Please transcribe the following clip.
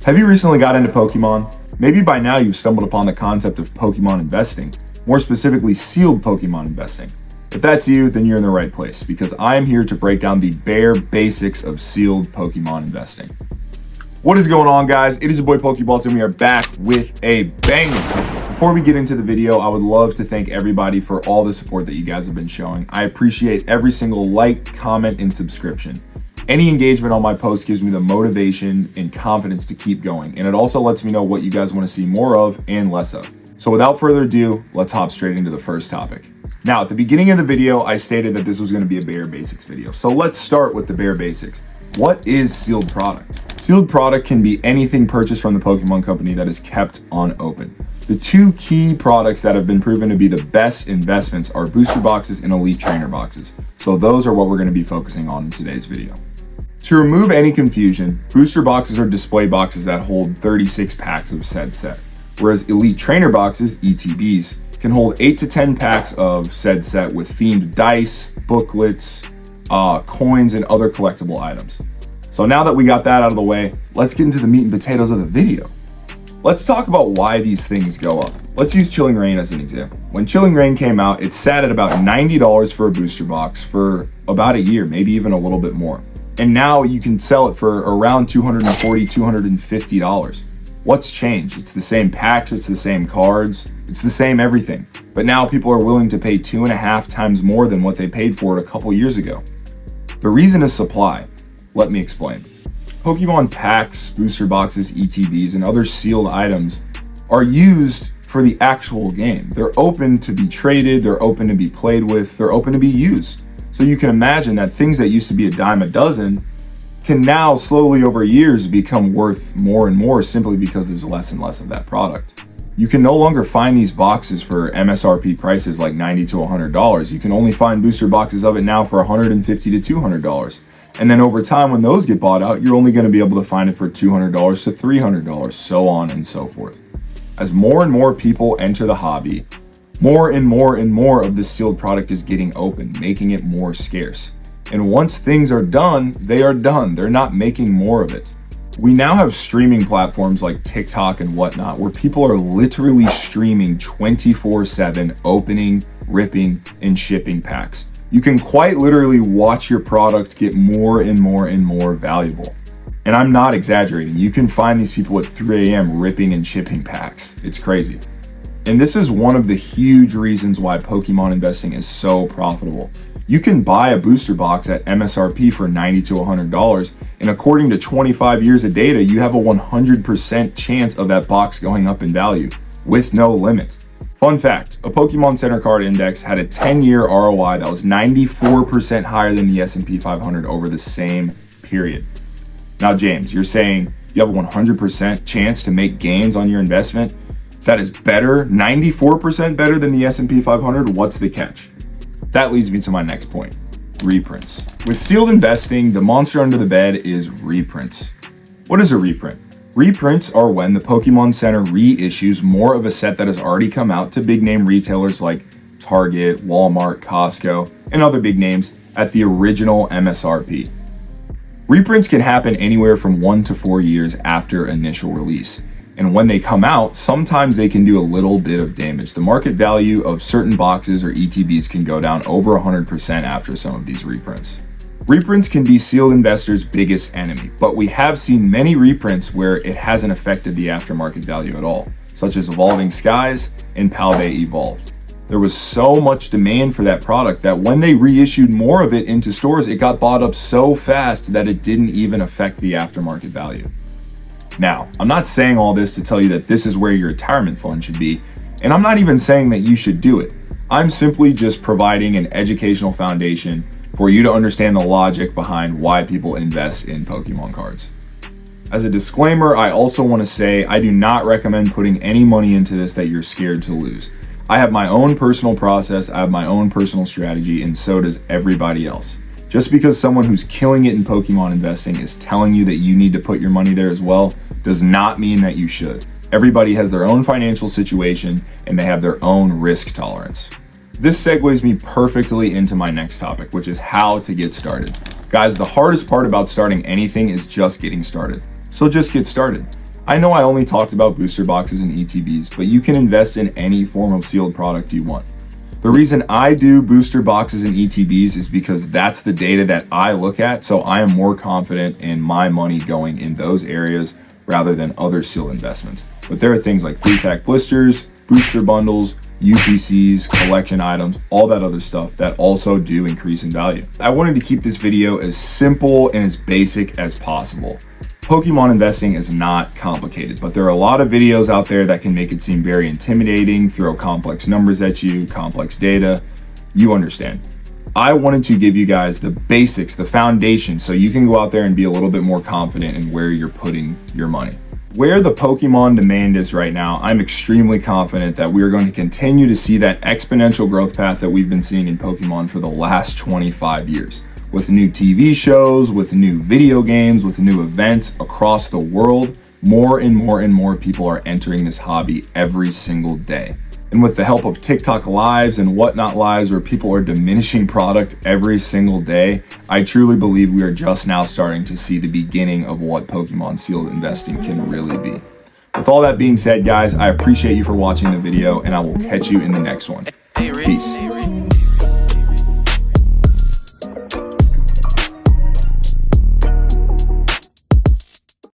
Have you recently got into Pokemon? Maybe by now you've stumbled upon the concept of Pokemon investing, more specifically sealed Pokemon investing. If that's you, then you're in the right place, because I am here to break down the bare basics of sealed Pokemon investing. What is going on, guys? It is your boy Pokeballs, and we are back with a banger. Before we get into the video, I would love to thank everybody for all the support that you guys have been showing. I appreciate every single like, comment, and subscription. Any engagement on my post gives me the motivation and confidence to keep going, and it also lets me know what you guys want to see more of and less of. So without further ado, let's hop straight into the first topic. Now, at the beginning of the video, I stated that this was going to be a bare basics video. So let's start with the bare basics. What is sealed product? Sealed product can be anything purchased from the Pokemon company that is kept unopened. The two key products that have been proven to be the best investments are booster boxes and elite trainer boxes. So those are what we're going to be focusing on in today's video. To remove any confusion, booster boxes are display boxes that hold 36 packs of said set, whereas elite trainer boxes, ETBs, can hold 8 to 10 packs of said set with themed dice, booklets, coins, and other collectible items. So now that we got that out of the way, let's get into the meat and potatoes of the video. Let's talk about why these things go up. Let's use Chilling Reign as an example. When Chilling Reign came out, it sat at about $90 for a booster box for about a year, maybe even a little bit more. And now you can sell it for around $240, $250. What's changed? It's the same packs, it's the same cards, it's the same everything. But now people are willing to pay 2.5 times more than what they paid for it a couple years ago. The reason is supply. Let me explain. Pokemon packs, booster boxes, ETBs, and other sealed items are used for the actual game. They're open to be traded, they're open to be played with, they're open to be used. So you can imagine that things that used to be a dime a dozen can now slowly over years become worth more and more simply because there's less and less of that product. You can no longer find these boxes for MSRP prices like $90 to $100. You can only find booster boxes of it now for $150 to $200. And then over time, when those get bought out, you're only going to be able to find it for $200 to $300, so on and so forth. As more and more people enter the hobby, more and more of this sealed product is getting open, making it more scarce. And once things are done, they are done. They're not making more of it. We now have streaming platforms like TikTok and whatnot, where people are literally streaming 24/7, opening, ripping, and shipping packs. You can quite literally watch your product get more and more valuable. And I'm not exaggerating. You can find these people at 3 a.m. ripping and shipping packs. It's crazy. And this is one of the huge reasons why Pokemon investing is so profitable. You can buy a booster box at MSRP for $90 to $100, and according to 25 years of data, you have a 100% chance of that box going up in value with no limit. Fun fact, a Pokemon Center Card Index had a 10-year ROI that was 94% higher than the S&P 500 over the same period. Now, James, you're saying you have a 100% chance to make gains on your investment? That is better, 94% better than the S&P 500. What's the catch? That leads me to my next point, reprints. With sealed investing, the monster under the bed is reprints. What is a reprint? Reprints are when the Pokemon Center reissues more of a set that has already come out to big name retailers like Target, Walmart, Costco, and other big names at the original MSRP. Reprints can happen anywhere from 1 to 4 years after initial release. And when they come out, sometimes they can do a little bit of damage. The market value of certain boxes or ETBs can go down over 100% after some of these reprints. Reprints can be sealed investors' biggest enemy, but we have seen many reprints where it hasn't affected the aftermarket value at all, such as Evolving Skies and Palbay Evolved. There was so much demand for that product that when they reissued more of it into stores, it got bought up so fast that it didn't even affect the aftermarket value. Now, I'm not saying all this to tell you that this is where your retirement fund should be, and I'm not even saying that you should do it. I'm simply just providing an educational foundation for you to understand the logic behind why people invest in Pokemon cards. As a disclaimer, I also want to say I do not recommend putting any money into this that you're scared to lose. I have my own personal process, I have my own personal strategy, and so does everybody else. Just because someone who's killing it in Pokemon investing is telling you that you need to put your money there as well, does not mean that you should. Everybody has their own financial situation and they have their own risk tolerance. This segues me perfectly into my next topic, which is how to get started. Guys, the hardest part about starting anything is just getting started. So just get started. I know I only talked about booster boxes and ETBs, but you can invest in any form of sealed product you want. The reason I do booster boxes and ETBs is because that's the data that I look at, so I am more confident in my money going in those areas rather than other sealed investments. But there are things like 3-pack blisters, booster bundles, UPCs, collection items, all that other stuff that also do increase in value. I wanted to keep this video as simple and as basic as possible. Pokemon investing is not complicated, but there are a lot of videos out there that can make it seem very intimidating, throw complex numbers at you, complex data. You understand. I wanted to give you guys the basics, the foundation, so you can go out there and be a little bit more confident in where you're putting your money. Where the Pokemon demand is right now, I'm extremely confident that we are going to continue to see that exponential growth path that we've been seeing in Pokemon for the last 25 years. With new TV shows, with new video games, with new events across the world, more and more people are entering this hobby every single day. And with the help of TikTok lives and whatnot lives where people are diminishing product every single day, I truly believe we are just now starting to see the beginning of what Pokemon sealed investing can really be. With all that being said, guys, I appreciate you for watching the video, and I will catch you in the next one. Peace.